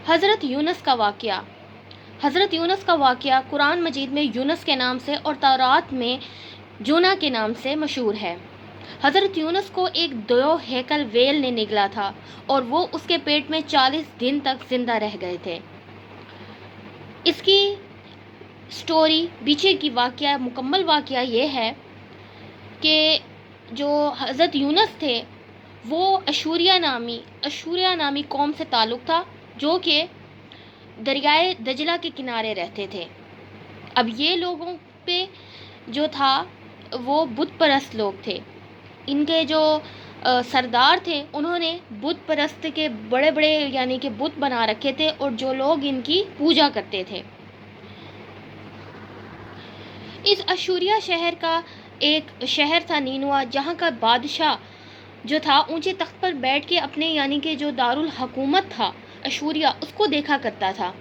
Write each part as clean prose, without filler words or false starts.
حضرت یونس کا واقعہ۔ حضرت یونس کا واقعہ قرآن مجید میں یونس کے نام سے اور تورات میں جونا کے نام سے مشہور ہے۔ حضرت یونس کو ایک دو ہیکل ویل نے نگلا تھا اور وہ اس کے پیٹ میں 40 دن تک زندہ رہ گئے تھے۔ اس کی سٹوری پیچھے کی واقعہ، مکمل واقعہ یہ ہے کہ جو حضرت یونس تھے وہ اشوریہ نامی قوم سے تعلق تھا جو کہ دریائے دجلہ کے کنارے رہتے تھے۔ اب یہ لوگوں پہ جو تھا وہ بت پرست لوگ تھے۔ ان کے جو سردار تھے انہوں نے بت پرست کے بڑے بڑے یعنی کہ بت بنا رکھے تھے اور جو لوگ ان کی پوجا کرتے تھے۔ اس اشوریہ شہر کا ایک شہر تھا نینوا، جہاں کا بادشاہ جو تھا اونچے تخت پر بیٹھ کے اپنے یعنی کہ جو دارالحکومت تھا اشوریہ اس کو دیکھا کرتا تھا،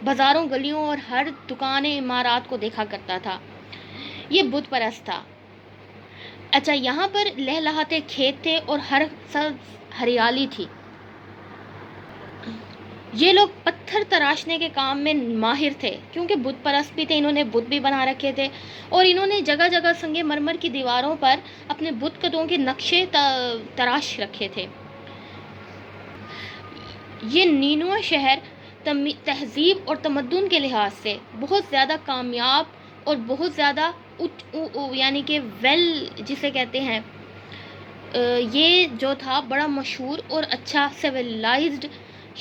بازاروں گلیوں اور ہر دکان عمارات کو دیکھا کرتا تھا۔ یہ بت پرست تھا۔ اچھا، یہاں پر لہلہاتے کھیت تھے اور ہر سبز ہریالی تھی۔ یہ لوگ پتھر تراشنے کے کام میں ماہر تھے، کیونکہ بت پرست بھی تھے، انہوں نے بت بھی بنا رکھے تھے اور انہوں نے جگہ جگہ سنگ مرمر کی دیواروں پر اپنے بت کدوں کے نقشے تراش رکھے تھے۔ یہ نینوا شہر تہذیب اور تمدن کے لحاظ سے بہت زیادہ کامیاب اور بہت زیادہ یعنی کہ جسے کہتے ہیں یہ جو تھا بڑا مشہور اور اچھا سویلائزڈ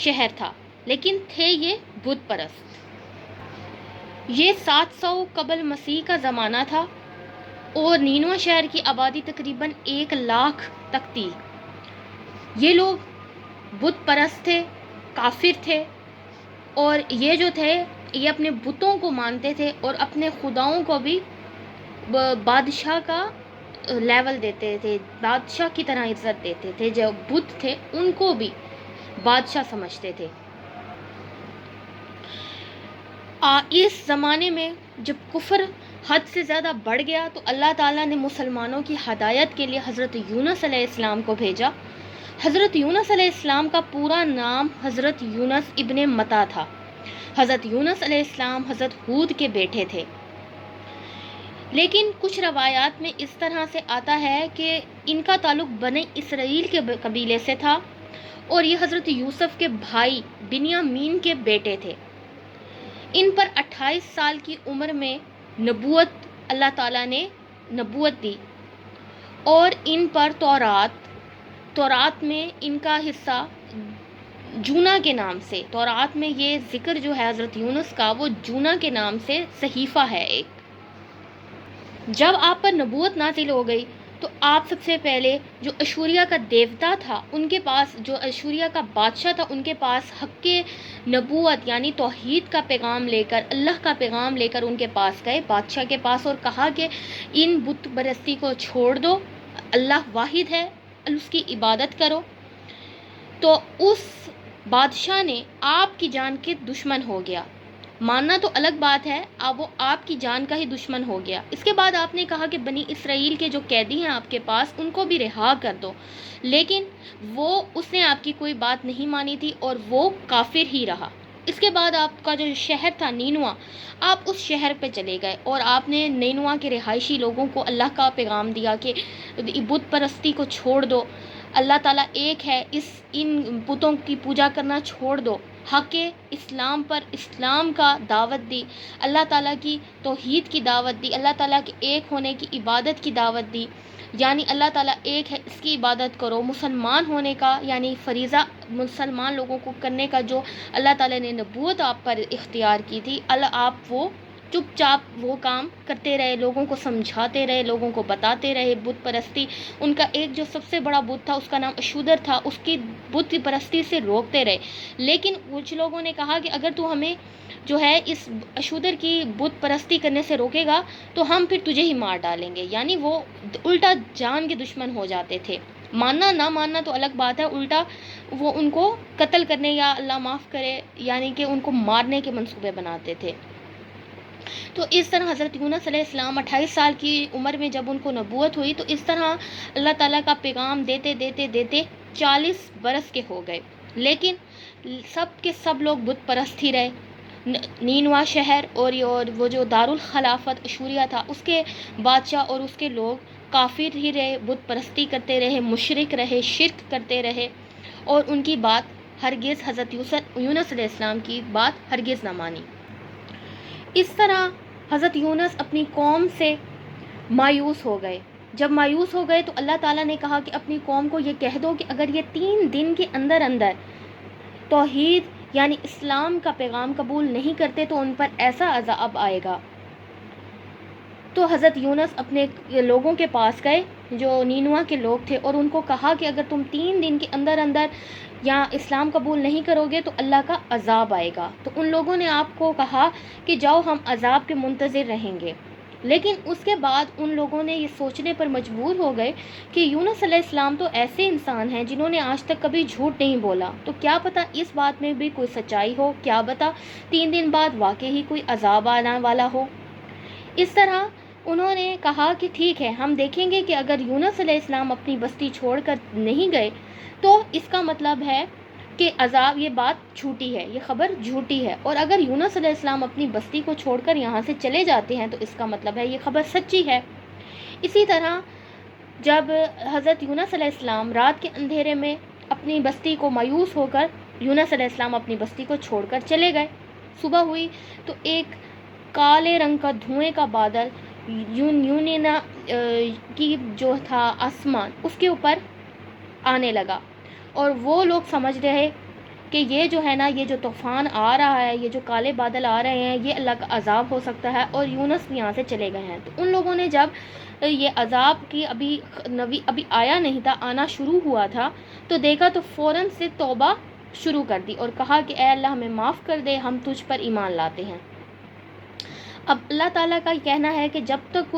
شہر تھا، لیکن تھے یہ بت پرست۔ یہ 700 قبل مسیح کا زمانہ تھا اور نینوا شہر کی آبادی تقریباً 1 لاکھ تک تھی۔ یہ لوگ بت پرست تھے، کافر تھے، اور یہ جو تھے یہ اپنے بتوں کو مانتے تھے اور اپنے خداؤں کو بھی بادشاہ کا لیول دیتے تھے، بادشاہ کی طرح عزت دیتے تھے۔ جو بت تھے ان کو بھی بادشاہ سمجھتے تھے۔ اس زمانے میں جب کفر حد سے زیادہ بڑھ گیا تو اللہ تعالیٰ نے مسلمانوں کی ہدایت کے لیے حضرت یونس علیہ السلام کو بھیجا۔ حضرت یونس علیہ السلام کا پورا نام حضرت یونس ابن متا تھا۔ حضرت یونس علیہ السلام حضرت ہود کے بیٹے تھے، لیکن کچھ روایات میں اس طرح سے آتا ہے کہ ان کا تعلق بنی اسرائیل کے قبیلے سے تھا اور یہ حضرت یوسف کے بھائی بنیامین کے بیٹے تھے۔ ان پر 28 سال کی عمر میں نبوت اللہ تعالیٰ نے نبوت دی اور ان پر تورات میں ان کا حصہ جونا کے نام سے، تورات میں یہ ذکر جو ہے حضرت یونس کا وہ جونا کے نام سے صحیفہ ہے ایک۔ جب آپ پر نبوت نازل ہو گئی تو آپ سب سے پہلے جو اشوریہ کا دیوتا تھا ان کے پاس، جو اشوریہ کا بادشاہ تھا ان کے پاس حق نبوت یعنی توحید کا پیغام لے کر، اللہ کا پیغام لے کر ان کے پاس گئے، بادشاہ کے پاس، اور کہا کہ ان بت پرستی کو چھوڑ دو، اللہ واحد ہے، اس کی عبادت کرو۔ تو اس بادشاہ نے آپ کی جان کے دشمن ہو گیا، ماننا تو الگ بات ہے، اب وہ آپ کی جان کا ہی دشمن ہو گیا۔ اس کے بعد آپ نے کہا کہ بنی اسرائیل کے جو قیدی ہیں آپ کے پاس ان کو بھی رہا کر دو، لیکن اس نے آپ کی کوئی بات نہیں مانی تھی اور وہ کافر ہی رہا۔ اس کے بعد آپ کا جو شہر تھا نینوا، آپ اس شہر پہ چلے گئے اور آپ نے نینوا کے رہائشی لوگوں کو اللہ کا پیغام دیا کہ بت پرستی کو چھوڑ دو، اللہ تعالیٰ ایک ہے، ان بتوں کی پوجا کرنا چھوڑ دو، حق اسلام پر اسلام کا دعوت دی، اللہ تعالیٰ کی توحید کی دعوت دی، اللہ تعالیٰ کے ایک ہونے کی عبادت کی دعوت دی، یعنی اللہ تعالیٰ ایک ہے اس کی عبادت کرو، مسلمان ہونے کا یعنی فریضہ مسلمان لوگوں کو کرنے کا جو اللہ تعالیٰ نے نبوت آپ پر اختیار کی تھی، آپ وہ چپ چاپ وہ کام کرتے رہے، لوگوں کو سمجھاتے رہے، لوگوں کو بتاتے رہے۔ بت پرستی ان کا ایک جو سب سے بڑا بت تھا اس کا نام اشودر تھا، اس کی بت پرستی سے روکتے رہے، لیکن کچھ لوگوں نے کہا کہ اگر تو ہمیں جو ہے اس اشودر کی بت پرستی کرنے سے روکے گا تو ہم پھر تجھے ہی مار ڈالیں گے، یعنی وہ الٹا جان کے دشمن ہو جاتے تھے۔ ماننا نہ ماننا تو الگ بات ہے، الٹا وہ ان کو قتل کرنے یا اللہ معاف کرے یعنی کہ ان کو مارنے کے منصوبے بناتے تھے۔ تو اس طرح حضرت یونس علیہ السلام 28 سال کی عمر میں جب ان کو نبوت ہوئی تو اس طرح اللہ تعالیٰ کا پیغام دیتے دیتے دیتے 40 برس کے ہو گئے، لیکن سب کے سب لوگ بت پرست ہی رہے. نینوا شہر اور وہ جو دارالخلافت اشوریہ تھا اس کے بادشاہ اور اس کے لوگ کافر ہی رہے، بت پرستی کرتے رہے، مشرک رہے، شرک کرتے رہے، اور ان کی بات ہرگز حضرت یونس علیہ السلام کی بات ہرگز نہ مانی. اس طرح حضرت یونس اپنی قوم سے مایوس ہو گئے. جب مایوس ہو گئے تو اللہ تعالیٰ نے کہا کہ اپنی قوم کو یہ کہہ دو کہ اگر یہ 3 دن کے اندر اندر توحید یعنی اسلام کا پیغام قبول نہیں کرتے تو ان پر ایسا عذاب آئے گا. تو حضرت یونس اپنے لوگوں کے پاس گئے جو نینوا کے لوگ تھے، اور ان کو کہا کہ اگر تم 3 دن کے اندر اندر یا اسلام قبول نہیں کرو گے تو اللہ کا عذاب آئے گا. تو ان لوگوں نے آپ کو کہا کہ جاؤ ہم عذاب کے منتظر رہیں گے. لیکن اس کے بعد ان لوگوں نے یہ سوچنے پر مجبور ہو گئے کہ یونس علیہ السلام تو ایسے انسان ہیں جنہوں نے آج تک کبھی جھوٹ نہیں بولا، تو کیا پتہ اس بات میں بھی کوئی سچائی ہو، کیا پتہ 3 دن بعد واقعی کوئی عذاب آنے والا ہو. اس طرح انہوں نے کہا کہ ٹھیک ہے، ہم دیکھیں گے کہ اگر یونس علیہ السلام اپنی بستی چھوڑ کر نہیں گئے تو اس کا مطلب ہے کہ عذاب، یہ بات جھوٹی ہے، یہ خبر جھوٹی ہے، اور اگر یونس علیہ السلام اپنی بستی کو چھوڑ کر یہاں سے چلے جاتے ہیں تو اس کا مطلب ہے یہ خبر سچی ہے. اسی طرح جب حضرت یونس علیہ السلام رات کے اندھیرے میں اپنی بستی کو مایوس ہو کر یونس علیہ السلام اپنی بستی کو چھوڑ کر چلے گئے. صبح ہوئی تو ایک کالے رنگ کا دھوئیں کا بادل یونینا کی جو تھا آسمان اس کے اوپر آنے لگا، اور وہ لوگ سمجھ رہے کہ یہ جو ہے نا، یہ جو طوفان آ رہا ہے، یہ جو کالے بادل آ رہے ہیں، یہ اللہ کا عذاب ہو سکتا ہے، اور یونس بھی یہاں سے چلے گئے ہیں. تو ان لوگوں نے جب یہ عذاب کی ابھی آیا نہیں تھا، آنا شروع ہوا تھا، تو دیکھا تو فوراً سے توبہ شروع کر دی اور کہا کہ اے اللہ ہمیں معاف کر دے، ہم تجھ پر ایمان لاتے ہیں. اب اللہ تعالیٰ کا کہنا ہے کہ جب تک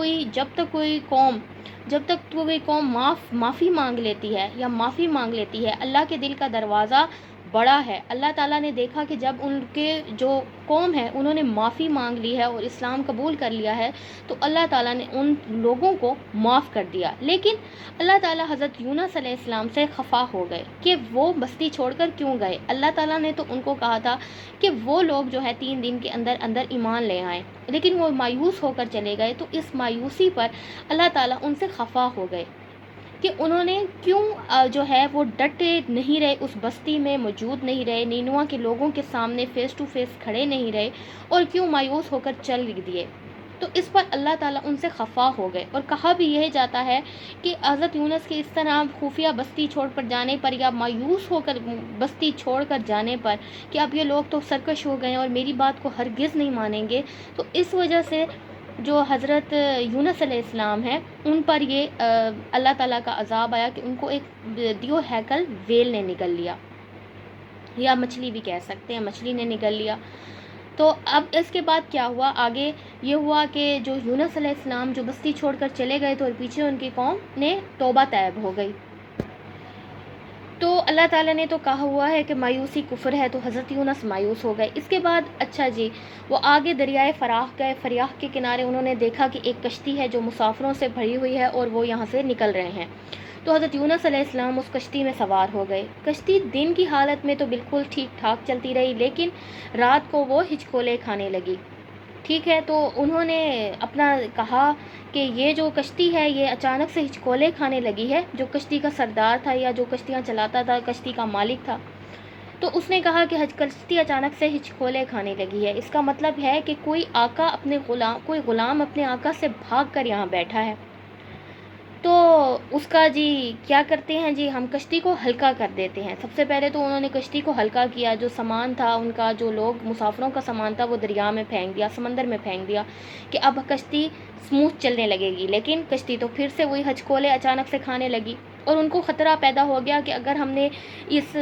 کوئی قوم معافی مانگ لیتی ہے یا معافی مانگ لیتی ہے، اللہ کے دل کا دروازہ بڑا ہے. اللہ تعالیٰ نے دیکھا کہ جب ان کے جو قوم ہے انہوں نے معافی مانگ لی ہے اور اسلام قبول کر لیا ہے تو اللہ تعالیٰ نے ان لوگوں کو معاف کر دیا. لیکن اللہ تعالیٰ حضرت یونس علیہ السلام سے خفا ہو گئے کہ وہ بستی چھوڑ کر کیوں گئے. اللہ تعالیٰ نے تو ان کو کہا تھا کہ وہ لوگ جو ہے 3 دن کے اندر اندر ایمان لے آئیں، لیکن وہ مایوس ہو کر چلے گئے. تو اس مایوسی پر اللہ تعالیٰ ان سے خفا ہو گئے کہ انہوں نے کیوں جو ہے وہ ڈٹے نہیں رہے، اس بستی میں موجود نہیں رہے، نینوا کے لوگوں کے سامنے فیس ٹو فیس کھڑے نہیں رہے، اور کیوں مایوس ہو کر چل دیے. تو اس پر اللہ تعالیٰ ان سے خفا ہو گئے. اور کہا بھی یہ جاتا ہے کہ حضرت یونس کے اس طرح خفیہ بستی چھوڑ کر جانے پر یا مایوس ہو کر بستی چھوڑ کر جانے پر کہ اب یہ لوگ تو سرکش ہو گئے اور میری بات کو ہرگز نہیں مانیں گے، تو اس وجہ سے جو حضرت یونس علیہ السلام ہیں ان پر یہ اللہ تعالیٰ کا عذاب آیا کہ ان کو ایک دیو ہیکل ویل نے نگل لیا، یا مچھلی بھی کہہ سکتے ہیں، مچھلی نے نگل لیا. تو اب اس کے بعد کیا ہوا، آگے یہ ہوا کہ جو یونس علیہ السلام جو بستی چھوڑ کر چلے گئے تو اور پیچھے ان کی قوم نے توبہ طیب ہو گئی. تو اللہ تعالیٰ نے تو کہا ہوا ہے کہ مایوسی کفر ہے، تو حضرت یونس مایوس ہو گئے. اس کے بعد اچھا جی وہ آگے دریائے فراخ گئے. فراخ کے کنارے انہوں نے دیکھا کہ ایک کشتی ہے جو مسافروں سے بھری ہوئی ہے اور وہ یہاں سے نکل رہے ہیں. تو حضرت یونس علیہ السلام اس کشتی میں سوار ہو گئے. کشتی دن کی حالت میں تو بالکل ٹھیک ٹھاک چلتی رہی، لیکن رات کو وہ ہچکولے کھانے لگی. ٹھیک ہے، تو انہوں نے اپنا کہا کہ یہ جو کشتی ہے یہ اچانک سے ہچکولے کھانے لگی ہے. جو کشتی کا سردار تھا یا جو کشتیاں چلاتا تھا، کشتی کا مالک تھا، تو اس نے کہا کہ کشتی اچانک سے ہچکولے کھانے لگی ہے. اس کا مطلب ہے کہ کوئی غلام اپنے آقا سے بھاگ کر یہاں بیٹھا ہے. تو اس کا جی کیا کرتے ہیں جی، ہم کشتی کو ہلکا کر دیتے ہیں. سب سے پہلے تو انہوں نے کشتی کو ہلکا کیا، جو سامان تھا ان کا، جو لوگ مسافروں کا سامان تھا وہ دریا میں پھینک دیا، سمندر میں پھینک دیا کہ اب کشتی سموتھ چلنے لگے گی. لیکن کشتی تو پھر سے وہی ہچکولے اچانک سے کھانے لگی، اور ان کو خطرہ پیدا ہو گیا کہ اگر ہم نے اس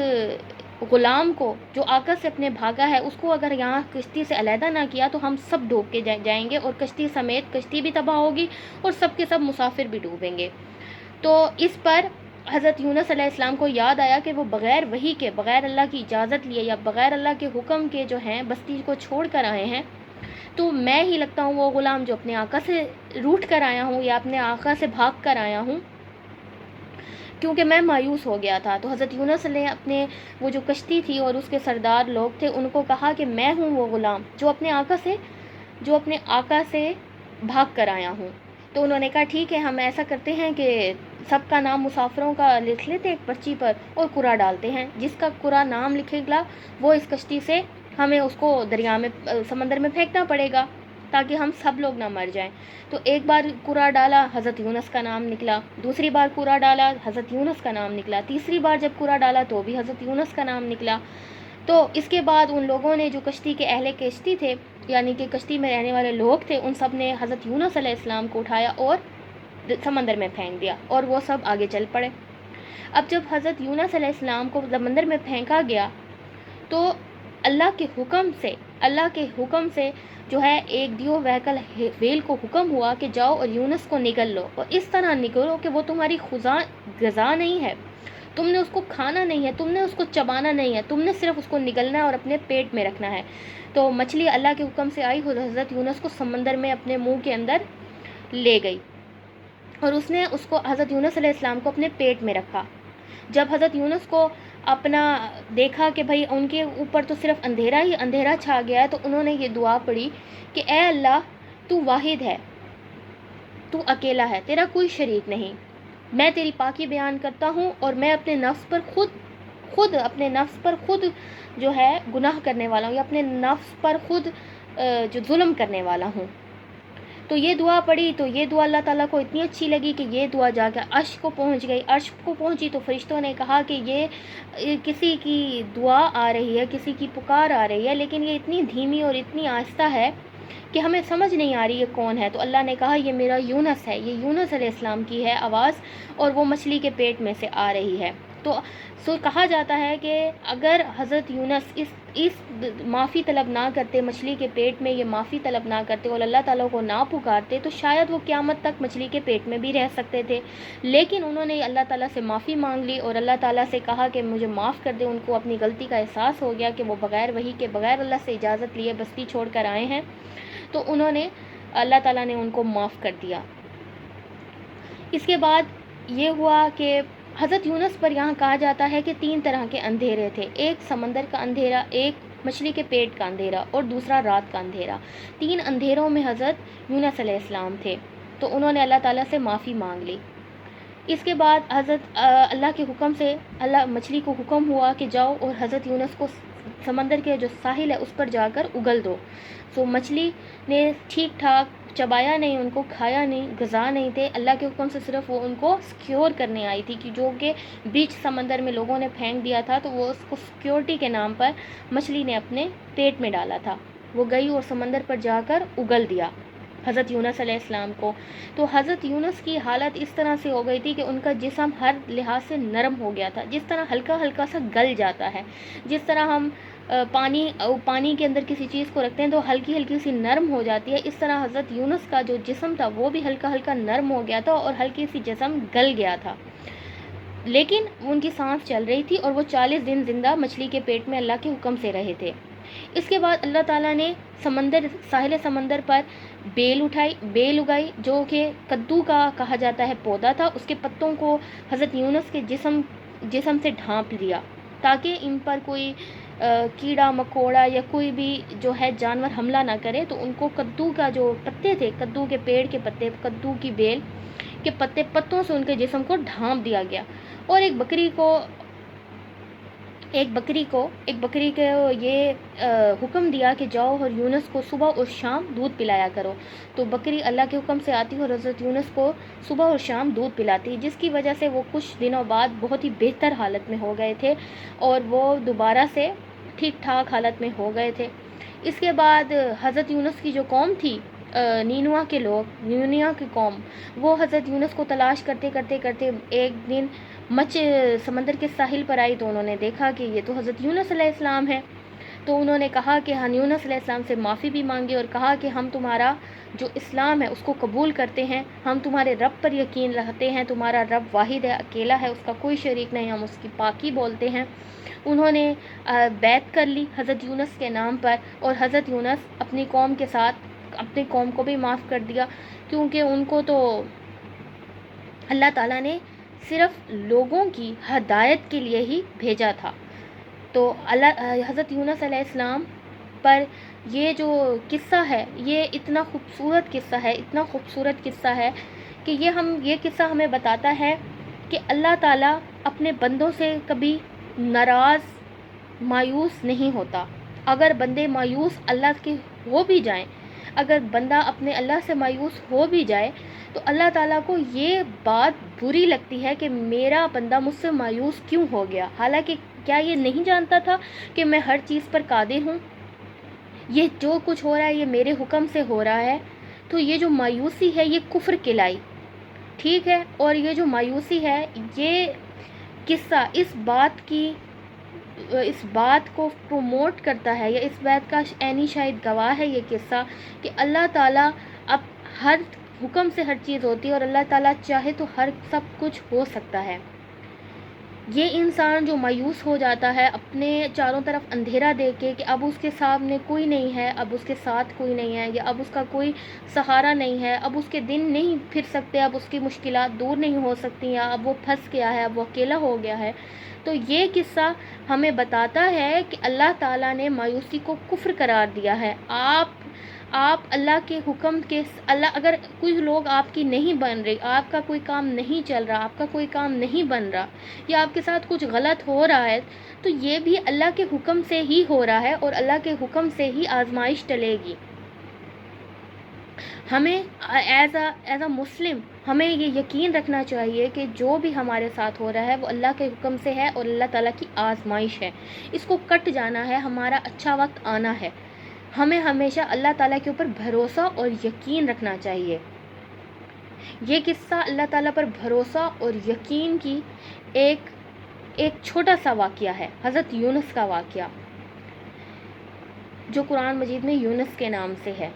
غلام کو جو آقا سے اپنے بھاگا ہے اس کو اگر یہاں کشتی سے علیحدہ نہ کیا تو ہم سب ڈوب کے جائیں گے، اور کشتی سمیت کشتی بھی تباہ ہوگی اور سب کے سب مسافر بھی ڈوبیں گے. تو اس پر حضرت یونس علیہ السلام کو یاد آیا کہ وہ بغیر وحی کے، بغیر اللہ کی اجازت لیے یا بغیر اللہ کے حکم کے جو ہیں بستی کو چھوڑ کر آئے ہیں، تو میں ہی لگتا ہوں وہ غلام جو اپنے آقا سے روٹھ کر آیا ہوں یا اپنے آقا سے بھاگ کر آیا ہوں. کیونکہ میں مایوس ہو گیا تھا۔ تو حضرت یونس نے اپنے وہ جو کشتی تھی اور اس کے سردار لوگ تھے ان کو کہا کہ میں ہوں وہ غلام جو اپنے آقا سے بھاگ کر آیا ہوں۔ تو انہوں نے کہا ٹھیک ہے، ہم ایسا کرتے ہیں کہ سب کا نام مسافروں کا لکھ لیتے ہیں ایک پرچی پر اور قرعہ ڈالتے ہیں، جس کا قرعہ نام لکھے گا وہ اس کشتی سے ہمیں اس کو دریا میں سمندر میں پھینکنا پڑے گا تاکہ ہم سب لوگ نہ مر جائیں۔ تو ایک بار قرعہ ڈالا، حضرت یونس کا نام نکلا، دوسری بار قرعہ ڈالا، حضرت یونس کا نام نکلا، تیسری بار جب قرعہ ڈالا تو بھی حضرت یونس کا نام نکلا۔ تو اس کے بعد ان لوگوں نے جو کشتی کے اہل کشتی تھے، یعنی کہ کشتی میں رہنے والے لوگ تھے، ان سب نے حضرت یونس علیہ السلام کو اٹھایا اور سمندر میں پھینک دیا اور وہ سب آگے چل پڑے۔ اب جب حضرت یونس علیہ السلام کو سمندر میں پھینکا گیا تو اللہ کے حکم سے جو ہے ایک دیو وہکل ویل کو حکم ہوا کہ جاؤ اور یونس کو نگل لو، اور اس طرح نگلو کہ وہ تمہاری غذا نہیں ہے، تم نے اس کو کھانا نہیں ہے، تم نے اس کو چبانا نہیں ہے، تم نے صرف اس کو نگلنا ہے اور اپنے پیٹ میں رکھنا ہے۔ تو مچھلی اللہ کے حکم سے آئی، حضرت یونس کو سمندر میں اپنے منہ کے اندر لے گئی اور اس نے اس کو حضرت یونس علیہ السلام کو اپنے پیٹ میں رکھا۔ جب حضرت یونس کو اپنا دیکھا کہ بھائی ان کے اوپر تو صرف اندھیرا ہی اندھیرا چھا گیا ہے، تو انہوں نے یہ دعا پڑھی کہ اے اللہ تو واحد ہے، تو اکیلا ہے، تیرا کوئی شریک نہیں، میں تیری پاکی بیان کرتا ہوں اور میں اپنے نفس پر خود جو ہے گناہ کرنے والا ہوں، یا اپنے نفس پر خود جو ظلم کرنے والا ہوں۔ تو یہ دعا پڑھی، تو یہ دعا اللہ تعالیٰ کو اتنی اچھی لگی کہ یہ دعا جا کے عرش کو پہنچ گئی۔ عرش کو پہنچی تو فرشتوں نے کہا کہ یہ کسی کی دعا آ رہی ہے، کسی کی پکار آ رہی ہے، لیکن یہ اتنی دھیمی اور اتنی آہستہ ہے کہ ہمیں سمجھ نہیں آ رہی یہ کون ہے۔ تو اللہ نے کہا یہ میرا یونس ہے، یہ یونس علیہ السلام کی ہے آواز، اور وہ مچھلی کے پیٹ میں سے آ رہی ہے۔ تو کہا جاتا ہے کہ اگر حضرت یونس اس معافی طلب نہ کرتے، مچھلی کے پیٹ میں یہ معافی طلب نہ کرتے اور اللہ تعالیٰ کو نہ پکارتے، تو شاید وہ قیامت تک مچھلی کے پیٹ میں بھی رہ سکتے تھے۔ لیکن انہوں نے اللہ تعالیٰ سے معافی مانگ لی اور اللہ تعالیٰ سے کہا کہ مجھے معاف کر دے۔ ان کو اپنی غلطی کا احساس ہو گیا کہ وہ بغیر وحی کے، بغیر اللہ سے اجازت لیے بستی چھوڑ کر آئے ہیں، تو اللہ تعالیٰ نے ان کو معاف کر دیا۔ اس کے بعد یہ ہوا کہ حضرت یونس پر یہاں کہا جاتا ہے کہ 3 طرح کے اندھیرے تھے، ایک سمندر کا اندھیرا، ایک مچھلی کے پیٹ کا اندھیرا اور دوسرا رات کا اندھیرا۔ 3 اندھیروں میں حضرت یونس علیہ السلام تھے، تو انہوں نے اللہ تعالیٰ سے معافی مانگ لی۔ اس کے بعد اللہ کے حکم سے مچھلی کو حکم ہوا کہ جاؤ اور حضرت یونس کو سمندر کے جو ساحل ہے اس پر جا کر اگل دو۔ تو مچھلی نے ٹھیک ٹھاک چبایا نہیں، ان کو کھایا نہیں، غذا نہیں تھے، اللہ کے حکم سے صرف وہ ان کو سیکیور کرنے آئی تھی کہ جو کہ بیچ سمندر میں لوگوں نے پھینک دیا تھا، تو وہ اس کو سیکیورٹی کے نام پر مچھلی نے اپنے پیٹ میں ڈالا تھا۔ وہ گئی اور سمندر پر جا کر اگل دیا حضرت یونس علیہ السلام کو۔ تو حضرت یونس کی حالت اس طرح سے ہو گئی تھی کہ ان کا جسم ہر لحاظ سے نرم ہو گیا تھا، جس طرح ہلکا ہلکا سا گل جاتا ہے، جس طرح ہم پانی کے اندر کسی چیز کو رکھتے ہیں تو ہلکی ہلکی سی نرم ہو جاتی ہے، اس طرح حضرت یونس کا جو جسم تھا وہ بھی ہلکا ہلکا نرم ہو گیا تھا اور ہلکی سی جسم گل گیا تھا، لیکن ان کی سانس چل رہی تھی اور وہ 40 دن زندہ مچھلی کے پیٹ میں اللہ کے حکم سے رہے تھے۔ اس کے بعد اللہ تعالیٰ نے ساحل سمندر پر بیل اگائی، جو کہ کدو کا کہا جاتا ہے پودا تھا، اس کے پتوں کو حضرت یونس کے جسم سے ڈھانپ لیا تاکہ ان پر کوئی کیڑا مکوڑا یا کوئی بھی جو ہے جانور حملہ نہ کرے۔ تو ان کو کدو کا جو پتے تھے، کدو کے پیڑ کے پتے، کدو کی بیل کے پتوں سے ان کے جسم کو ڈھانپ دیا گیا، اور ایک بکری کو یہ حکم دیا کہ جاؤ اور یونس کو صبح اور شام دودھ پلایا کرو۔ تو بکری اللہ کے حکم سے آتی اور حضرت یونس کو صبح اور شام دودھ پلاتی، جس کی وجہ سے وہ کچھ دنوں بعد بہت ہی بہتر حالت میں ہو گئے تھے اور وہ دوبارہ سے ٹھیک ٹھاک حالت میں ہو گئے تھے۔ اس کے بعد حضرت یونس کی جو قوم تھی، نینوا کی قوم، وہ حضرت یونس کو تلاش کرتے کرتے کرتے ایک دن سمندر کے ساحل پر آئی، تو انہوں نے دیکھا کہ یہ تو حضرت یونس علیہ السلام ہے۔ تو انہوں نے کہا کہ ہم یونس علیہ السلام سے معافی بھی مانگی اور کہا کہ ہم تمہارا جو اسلام ہے اس کو قبول کرتے ہیں، ہم تمہارے رب پر یقین رکھتے ہیں، تمہارا رب واحد ہے، اکیلا ہے، اس کا کوئی شریک نہیں، ہم اس کی پاکی بولتے ہیں۔ انہوں نے بیعت کر لی حضرت یونس کے نام پر، اور حضرت یونس اپنی قوم کے ساتھ اپنی قوم کو بھی معاف کر دیا، کیونکہ ان کو تو اللہ تعالیٰ نے صرف لوگوں کی ہدایت کے لیے ہی بھیجا تھا۔ تو حضرت یونس علیہ السلام پر یہ جو قصہ ہے یہ اتنا خوبصورت قصہ ہے، اتنا خوبصورت قصہ ہے کہ یہ قصہ ہمیں بتاتا ہے کہ اللہ تعالیٰ اپنے بندوں سے کبھی ناراض مایوس نہیں ہوتا۔ اگر بندے مایوس اللہ کے ہو بھی جائیں، اگر بندہ اپنے اللہ سے مایوس ہو بھی جائے تو اللہ تعالیٰ کو یہ بات بری لگتی ہے کہ میرا بندہ مجھ سے مایوس کیوں ہو گیا، حالانکہ کیا یہ نہیں جانتا تھا کہ میں ہر چیز پر قادر ہوں، یہ جو کچھ ہو رہا ہے یہ میرے حکم سے ہو رہا ہے۔ تو یہ جو مایوسی ہے یہ کفر کہلائی، ٹھیک ہے، اور یہ جو مایوسی ہے یہ قصہ اس بات کو پروموٹ کرتا ہے، یا اس بات کا عینی شاہد گواہ ہے یہ قصہ کہ اللہ تعالیٰ اب ہر حکم سے ہر چیز ہوتی ہے، اور اللہ تعالیٰ چاہے تو سب کچھ ہو سکتا ہے۔ یہ انسان جو مایوس ہو جاتا ہے اپنے چاروں طرف اندھیرا دیکھ کے کہ اب اس کے سامنے کوئی نہیں ہے، اب اس کے ساتھ کوئی نہیں ہے، یا اب اس کا کوئی سہارا نہیں ہے، اب اس کے دن نہیں پھر سکتے، اب اس کی مشکلات دور نہیں ہو سکتی، یا اب وہ پھنس گیا ہے، اب وہ اکیلا ہو گیا ہے، تو یہ قصہ ہمیں بتاتا ہے کہ اللہ تعالیٰ نے مایوسی کو کفر قرار دیا ہے۔ آپ اللہ کے حکم کے اگر کچھ لوگ آپ کی نہیں بن رہی، آپ کا کوئی کام نہیں چل رہا، آپ کا کوئی کام نہیں بن رہا، یا آپ کے ساتھ کچھ غلط ہو رہا ہے، تو یہ بھی اللہ کے حکم سے ہی ہو رہا ہے، اور اللہ کے حکم سے ہی آزمائش ٹلے گی۔ ہمیں ایز اے مسلم ہمیں یہ یقین رکھنا چاہیے کہ جو بھی ہمارے ساتھ ہو رہا ہے وہ اللہ کے حکم سے ہے اور اللہ تعالیٰ کی آزمائش ہے، اس کو کٹ جانا ہے، ہمارا اچھا وقت آنا ہے۔ ہمیں ہمیشہ اللہ تعالیٰ کے اوپر بھروسہ اور یقین رکھنا چاہیے۔ یہ قصہ اللہ تعالیٰ پر بھروسہ اور یقین کی ایک چھوٹا سا واقعہ ہے، حضرت یونس کا واقعہ، جو قرآن مجید میں یونس کے نام سے ہے۔